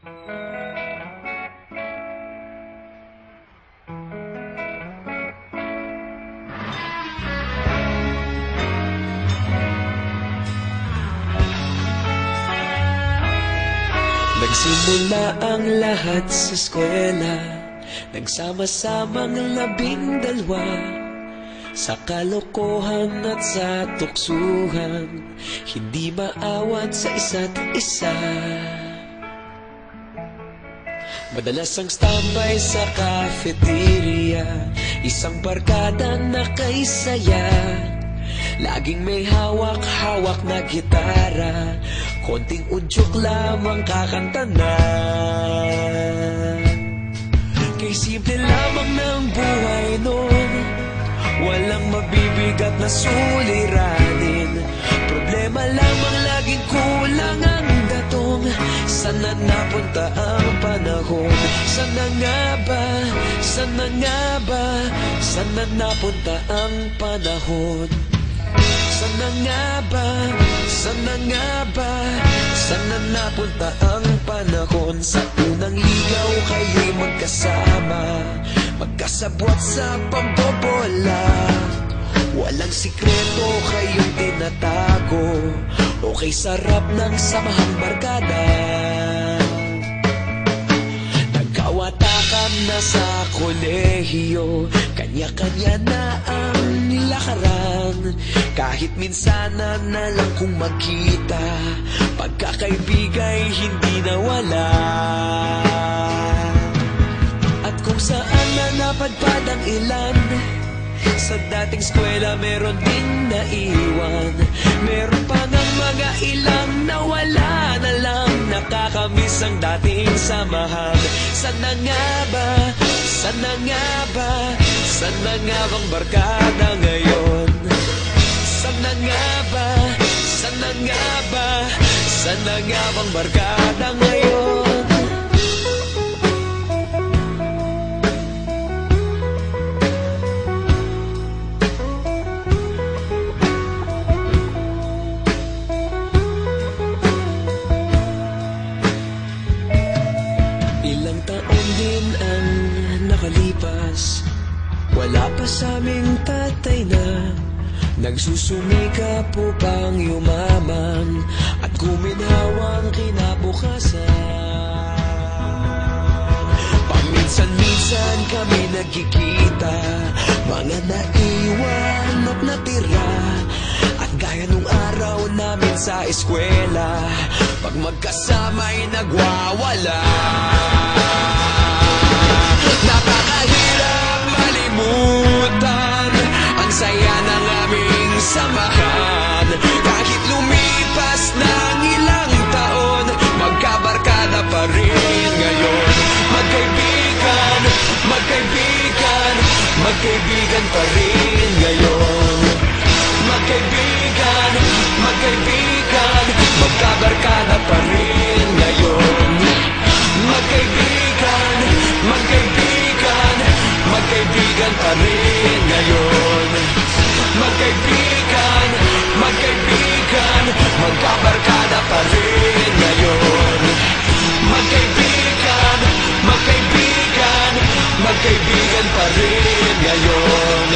Nagsimula ang lahat sa eskwela, nagsama-samang 12 sa kalokohan at sa tuksuhan, hindi maawat sa isa't isa. Madalas ang standby sa cafeteria, isang barkada na kay saya. Laging may hawak-hawak na gitara, konting udyok lamang kakanta na. Kay simple lamang ng buhay noon, walang mabibigat na suliranin. Problema lamang laging kulang ang datong. Sana napunta ang panahon? Sana nga ba? Sana nga ba? Sana napunta ang panahon? Sana nga ba? Sana nga ba? Sana napunta ang panahon? Sa unang ligaw kayo'y magkasama, magkasabwat sa pambobola. Walang sikreto kayong tinatago, okay sarap ng samahang barkada. Nagkawatakan na sa kolehiyo, kanya-kanya na ang nilakaran. Kahit minsan na lang kung magkita, pagkakaibigay hindi nawala. At kung saan na napadpad ang ilan, sa dating eskwela meron ding naiwan. Meron pa ng mga ilang nawala na lang, nakakamiss ang dating samahan. Sana nga ba? Sana nga ba? Sana nga bang barkada ngayon? Sana nga ba? Sana nga ba? Sana nga bang barkada ngayon? Ilang taon din ang nakalipas, wala pa sa aming tatay na nagsusumikap upang yumaman at guminhawang kinabukasan. Paminsan-minsan kami nagkikita, mga naiwan at natira. At gaya nung araw namin sa eskwela, pag magkasama'y nagwawala. Napakahirap malimutan ang saya ng aming samahan. Kahit lumipas ng ilang taon, magkabarkada pa rin ngayon. Magkaibigan, magkaibigan, magkaibigan pa rin ngayon. Magkaibigan, magkaibigan, magkabarkada pa rin ngayon. Magkaibigan, magkaibigan, magkaibigan pa rin ngayon. Magkaibigan, magkaibigan, magkabarkada pa rin ngayon. Magkaibigan, magkaibigan, magkaibigan pa rin ngayon.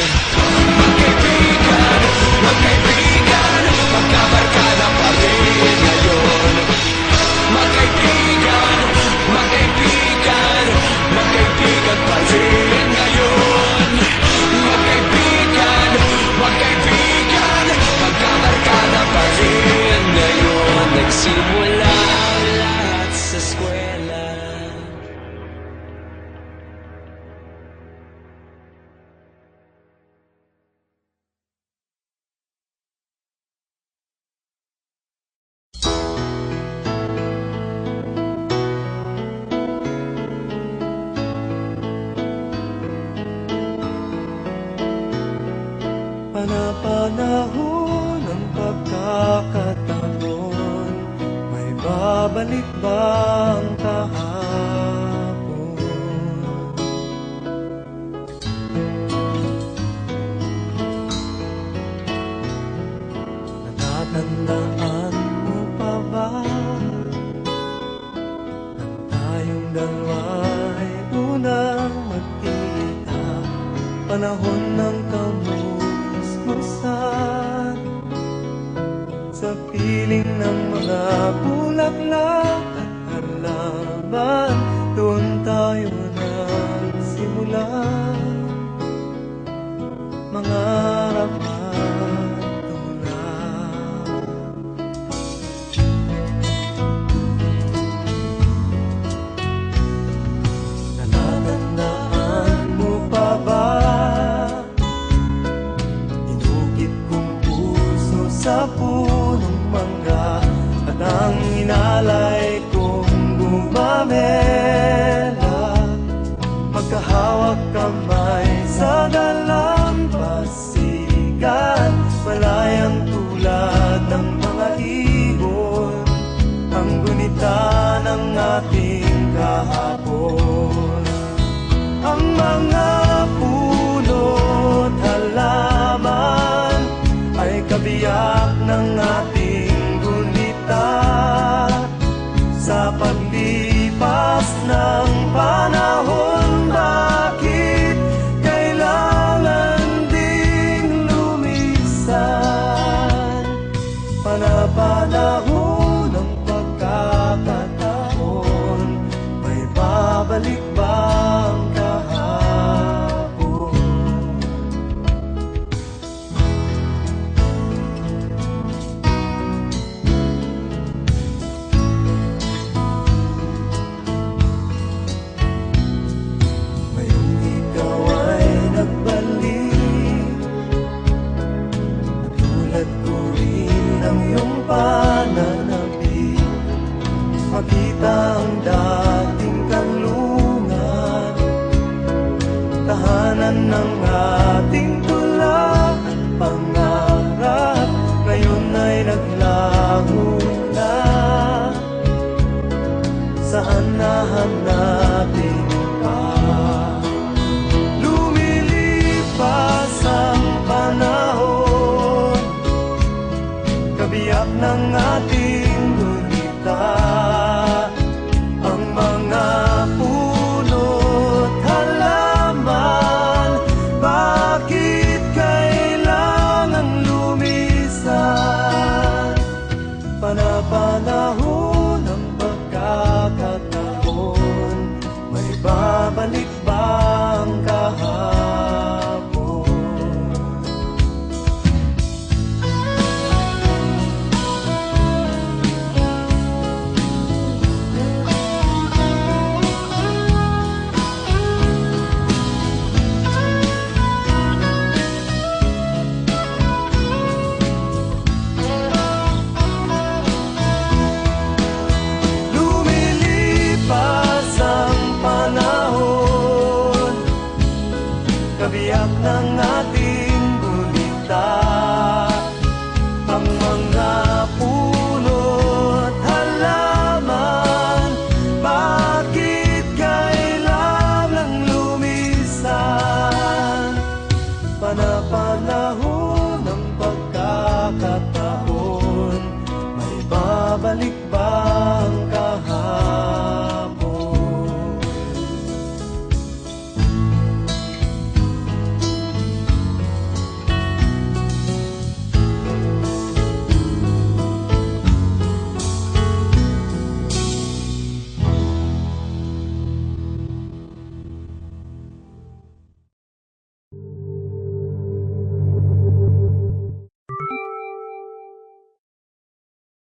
Magkaibigan, magkaibigan, magkabarkada pa rin ngayon. Magkaibigan, magkaibigan, magkaibigan pa rin ngayon. Magkaibigan, magkaibigan, magkabarkada pa rin ngayon. Nagsimula ang lahat sa eskwela. Panapanahon ng pagkakataon, may babalik ba ang kahapon? Natatandaan mo pa ba ang panahon ng kamusmusan, sa piling ng mga bulaklak at halaman, doon tayo nagsimula mangarap at tumulak. Natatandaan mo pa ba? Inukit kong puso sa punong mangga, at ang inalay kong gumamela, magkahawak kamay sa dalampasigan, malayang tulad ng mga ibon, ang gunita ng ating kahapon. Ang mga puno't halaman ay kabiyak ng ating gunita, sa paglipas ng panahon. Bakit kailangan ding lumisan? Panapanahon ng pagkakataon, may babalik bang kahapon? Ngayong ikaw ay nagbalik, tulad ko rin ang iyong pananabik, makita ang dating kanlungan, tahanan ng ating tula at pangarap, ngayon ay naglaho na. Saan nahanapin pa? Lumilipas ang panahon, kabiyak ng ating gunita, ang mga puno't halaman. Bakit kailangan lumisan? Panapanahon ng pagkakataon, may babalik bang kahapon? Lumilipas ang panahon, kabiyak ng ating gunita,